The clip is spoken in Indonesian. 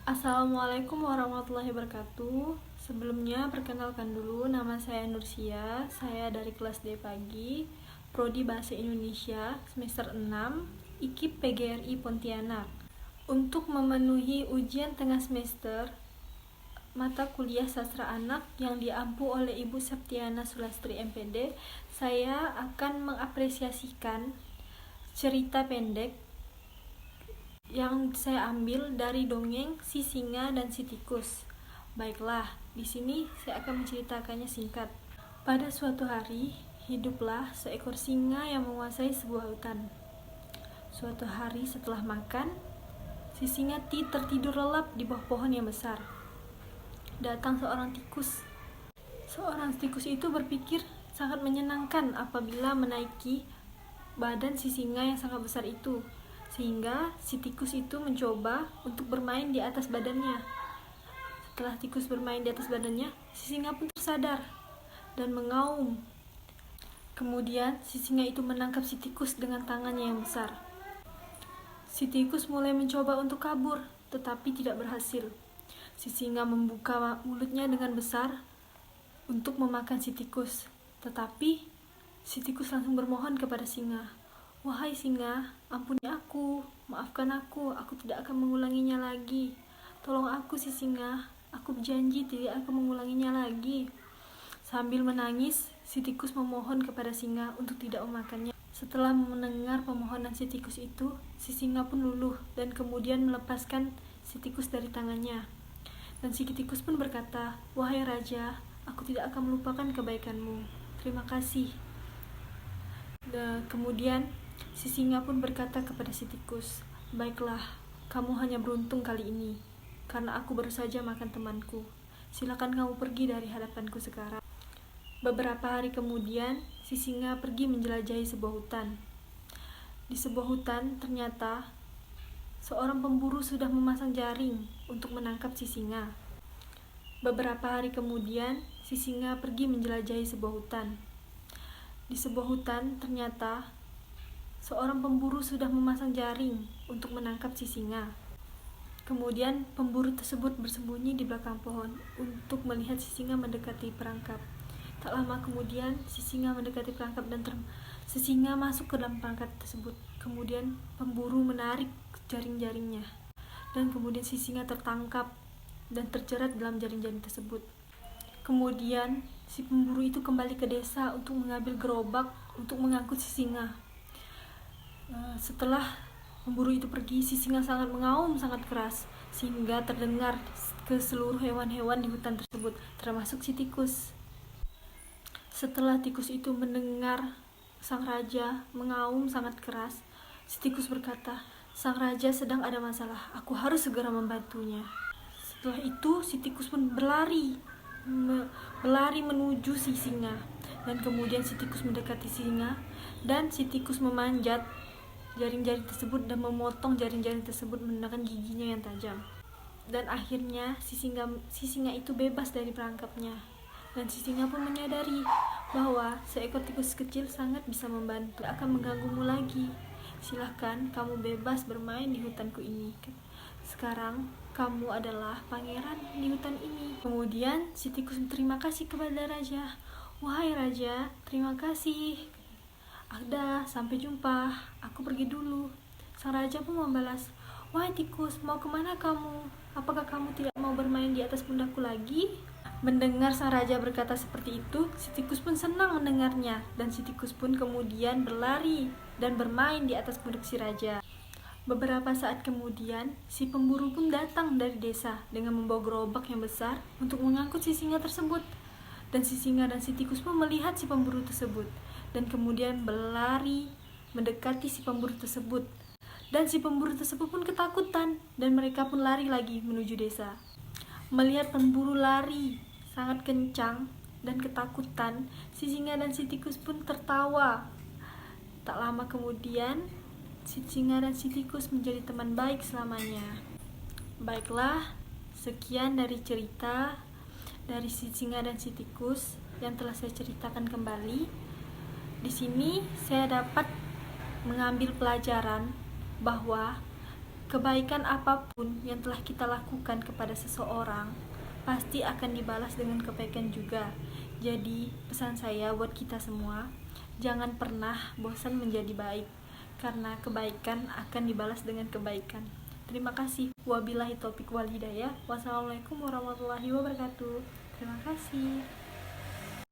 Assalamualaikum warahmatullahi wabarakatuh. Sebelumnya perkenalkan dulu, nama saya Nursia. Saya dari kelas D pagi, Prodi Bahasa Indonesia, semester 6, IKIP PGRI Pontianak. Untuk memenuhi ujian tengah semester mata kuliah Sastra Anak yang diampu oleh Ibu Septiana Sulastri MPD, saya akan mengapresiasikan cerita pendek yang saya ambil dari dongeng Si Singa dan Si Tikus. Baiklah, di sini saya akan menceritakannya singkat. Pada suatu hari, hiduplah seekor singa yang menguasai sebuah hutan. Suatu hari setelah makan, si singa tertidur lelap di bawah pohon yang besar. Datang seorang tikus. Seorang tikus itu berpikir sangat menyenangkan apabila menaiki badan si singa yang sangat besar itu, sehingga si tikus itu mencoba untuk bermain di atas badannya. Setelah tikus bermain di atas badannya, si singa pun tersadar dan mengaum. Kemudian si singa itu menangkap si tikus dengan tangannya yang besar. Si tikus mulai mencoba untuk kabur, tetapi tidak berhasil. Si singa membuka mulutnya dengan besar untuk memakan si tikus, tetapi si tikus langsung bermohon kepada singa, "Wahai singa, ampuni aku, maafkan aku tidak akan mengulanginya lagi. Tolong aku si singa, aku berjanji tidak akan mengulanginya lagi." Sambil menangis, si tikus memohon kepada singa untuk tidak memakannya. Setelah mendengar permohonan si tikus itu, si singa pun luluh dan kemudian melepaskan si tikus dari tangannya. Dan si tikus pun berkata, "Wahai raja, aku tidak akan melupakan kebaikanmu. Terima kasih." Dan kemudian si singa pun berkata kepada si tikus, "Baiklah, kamu hanya beruntung kali ini, karena aku baru saja makan temanku. Silakan kamu pergi dari hadapanku sekarang." Beberapa hari kemudian, si singa pergi menjelajahi sebuah hutan. Di sebuah hutan, ternyata seorang pemburu sudah memasang jaring untuk menangkap si singa. Beberapa hari kemudian, si singa pergi menjelajahi sebuah hutan. Di sebuah hutan, ternyata seorang pemburu sudah memasang jaring untuk menangkap si singa. Kemudian pemburu tersebut bersembunyi di belakang pohon untuk melihat si singa mendekati perangkap. Tak lama kemudian, si singa mendekati perangkap dan si singa masuk ke dalam perangkap tersebut. Kemudian pemburu menarik jaring-jaringnya, dan kemudian si singa tertangkap dan terjerat dalam jaring-jaring tersebut. Kemudian si pemburu itu kembali ke desa untuk mengambil gerobak untuk mengangkut si singa. Setelah pemburu itu pergi, si singa sangat mengaum sangat keras sehingga terdengar ke seluruh hewan-hewan di hutan tersebut, termasuk si tikus. Setelah tikus itu mendengar sang raja mengaum sangat keras, si tikus berkata, "Sang raja sedang ada masalah, aku harus segera membantunya." Setelah itu si tikus pun berlari menuju si singa, dan kemudian si tikus mendekati singa, dan si tikus memanjat jaring-jaring tersebut dan memotong jaring-jaring tersebut menggunakan giginya yang tajam. Dan akhirnya si singa itu bebas dari perangkapnya, dan si singa pun menyadari bahwa seekor tikus kecil sangat bisa membantu, tidak akan mengganggumu lagi. Silahkan kamu bebas bermain di hutanku ini. Sekarang kamu adalah pangeran di hutan ini. Kemudian si tikus berterima kasih kepada raja. "Wahai raja, terima kasih. Ada, sampai jumpa. Aku pergi dulu." Sang raja pun membalas, "Wahai tikus, mau kemana kamu? Apakah kamu tidak mau bermain di atas pundakku lagi?" Mendengar sang raja berkata seperti itu, si tikus pun senang mendengarnya, dan si tikus pun kemudian berlari dan bermain di atas pundak si raja. Beberapa saat kemudian, si pemburu pun datang dari desa dengan membawa gerobak yang besar untuk mengangkut si singa tersebut. Dan si singa dan si tikus pun melihat si pemburu tersebut, dan kemudian berlari mendekati si pemburu tersebut. Dan si pemburu tersebut pun ketakutan, dan mereka pun lari lagi menuju desa. Melihat pemburu lari sangat kencang dan ketakutan, si singa dan si tikus pun tertawa. Tak lama kemudian, si singa dan si tikus menjadi teman baik selamanya. Baiklah, sekian dari cerita dari si singa dan si tikus yang telah saya ceritakan kembali. Di sini saya dapat mengambil pelajaran bahwa Kebaikan apapun yang telah kita lakukan kepada seseorang pasti akan dibalas dengan kebaikan juga. Jadi, pesan saya buat kita semua, jangan pernah bosan menjadi baik, karena kebaikan akan dibalas dengan kebaikan. Terima kasih. Wabillahi taufiq wal hidayah. Wassalamualaikum warahmatullahi wabarakatuh. Terima kasih.